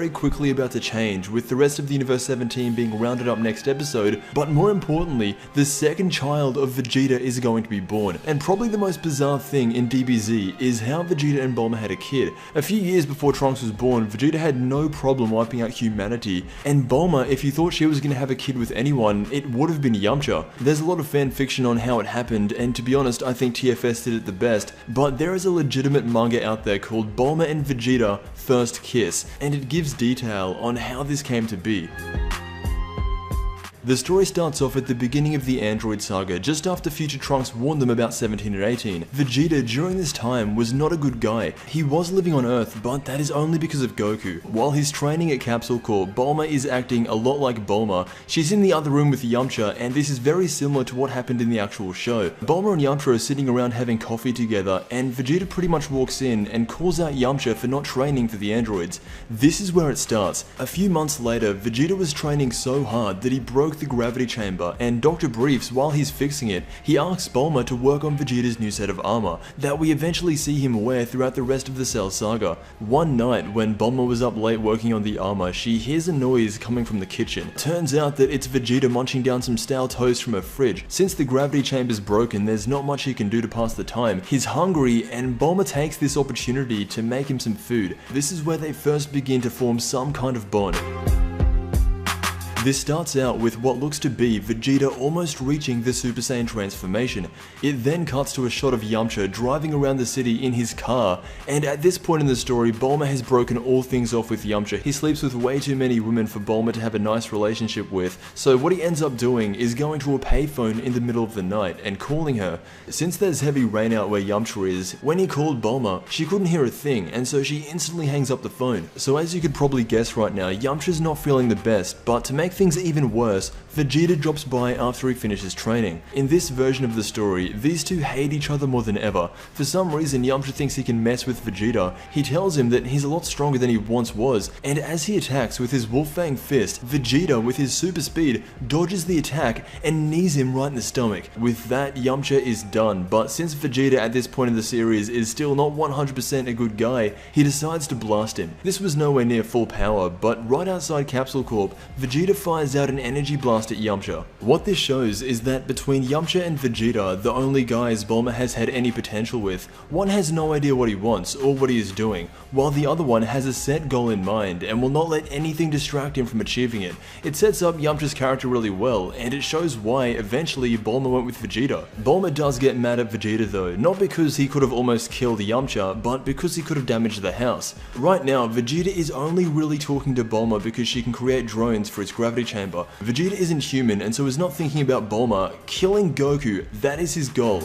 very quickly about to change, with the rest of the Universe 17 being rounded up next episode, but more importantly, the second child of Vegeta is going to be born. And probably the most bizarre thing in DBZ is how Vegeta and Bulma had a kid. A few years before Trunks was born, Vegeta had no problem wiping out humanity, and Bulma, if you thought she was going to have a kid with anyone, it would have been Yamcha. There's a lot of fan fiction on how it happened, and to be honest, I think TFS did it the best, but there is a legitimate manga out there called Bulma and Vegeta First Kiss, and it gives detail on how this came to be. The story starts off at the beginning of the Android saga, just after future Trunks warned them about 17 and 18. Vegeta, during this time, was not a good guy. He was living on Earth, but that is only because of Goku. While he's training at Capsule Corp, Bulma is acting a lot like Bulma. She's in the other room with Yamcha, and this is very similar to what happened in the actual show. Bulma and Yamcha are sitting around having coffee together, and Vegeta pretty much walks in and calls out Yamcha for not training for the androids. This is where it starts. A few months later, Vegeta was training so hard that he broke the gravity chamber, and Dr. Briefs, while he's fixing it, he asks Bulma to work on Vegeta's new set of armor that we eventually see him wear throughout the rest of the Cell saga. One night, when Bulma was up late working on the armor, she hears a noise coming from the kitchen. Turns out that it's Vegeta munching down some stale toast from a fridge. Since the gravity chamber's broken, there's not much he can do to pass the time. He's hungry, and Bulma takes this opportunity to make him some food. This is where they first begin to form some kind of bond. This starts out with what looks to be Vegeta almost reaching the Super Saiyan transformation. It then cuts to a shot of Yamcha driving around the city in his car, and at this point in the story, Bulma has broken all things off with Yamcha. He sleeps with way too many women for Bulma to have a nice relationship with, so what he ends up doing is going to a payphone in the middle of the night and calling her. Since there's heavy rain out where Yamcha is, when he called Bulma, she couldn't hear a thing, and so she instantly hangs up the phone. So as you could probably guess right now, Yamcha's not feeling the best, but to make things even worse, Vegeta drops by after he finishes training. In this version of the story, these two hate each other more than ever. For some reason, Yamcha thinks he can mess with Vegeta. He tells him that he's a lot stronger than he once was, and as he attacks with his Wolfang fist, Vegeta, with his super speed, dodges the attack and knees him right in the stomach. With that, Yamcha is done, but since Vegeta at this point in the series is still not 100% a good guy, he decides to blast him. This was nowhere near full power, but right outside Capsule Corp, Vegeta fires out an energy blast at Yamcha. What this shows is that between Yamcha and Vegeta, the only guys Bulma has had any potential with, one has no idea what he wants or what he is doing, while the other one has a set goal in mind and will not let anything distract him from achieving it. It sets up Yamcha's character really well, and it shows why eventually Bulma went with Vegeta. Bulma does get mad at Vegeta though, not because he could have almost killed Yamcha, but because he could have damaged the house. Right now, Vegeta is only really talking to Bulma because she can create drones for its gravity chamber. Vegeta isn't human and so is not thinking about Bulma. Killing Goku, that is his goal.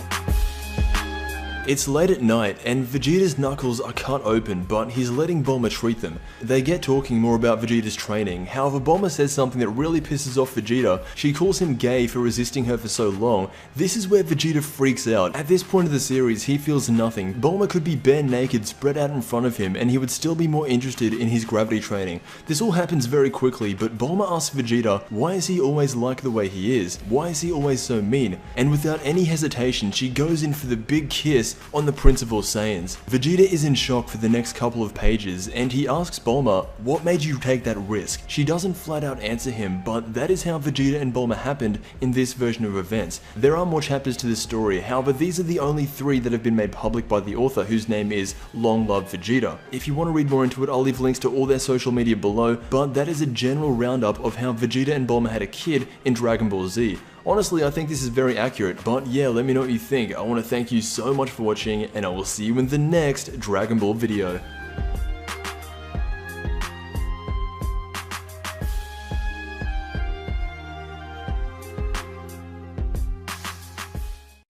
It's late at night, and Vegeta's knuckles are cut open, but he's letting Bulma treat them. They get talking more about Vegeta's training. However, Bulma says something that really pisses off Vegeta. She calls him gay for resisting her for so long. This is where Vegeta freaks out. At this point of the series, he feels nothing. Bulma could be bare naked spread out in front of him, and he would still be more interested in his gravity training. This all happens very quickly, but Bulma asks Vegeta, why is he always like the way he is? Why is he always so mean? And without any hesitation, she goes in for the big kiss on the Prince of All Saiyans. Vegeta is in shock for the next couple of pages, and he asks Bulma, what made you take that risk? She doesn't flat out answer him, but that is how Vegeta and Bulma happened in this version of events. There are more chapters to this story, however these are the only 3 that have been made public by the author, whose name is Long Love Vegeta. If you want to read more into it, I'll leave links to all their social media below, but that is a general roundup of how Vegeta and Bulma had a kid in Dragon Ball Z. Honestly, I think this is very accurate, but yeah, let me know what you think. I want to thank you so much for watching, and I will see you in the next Dragon Ball video.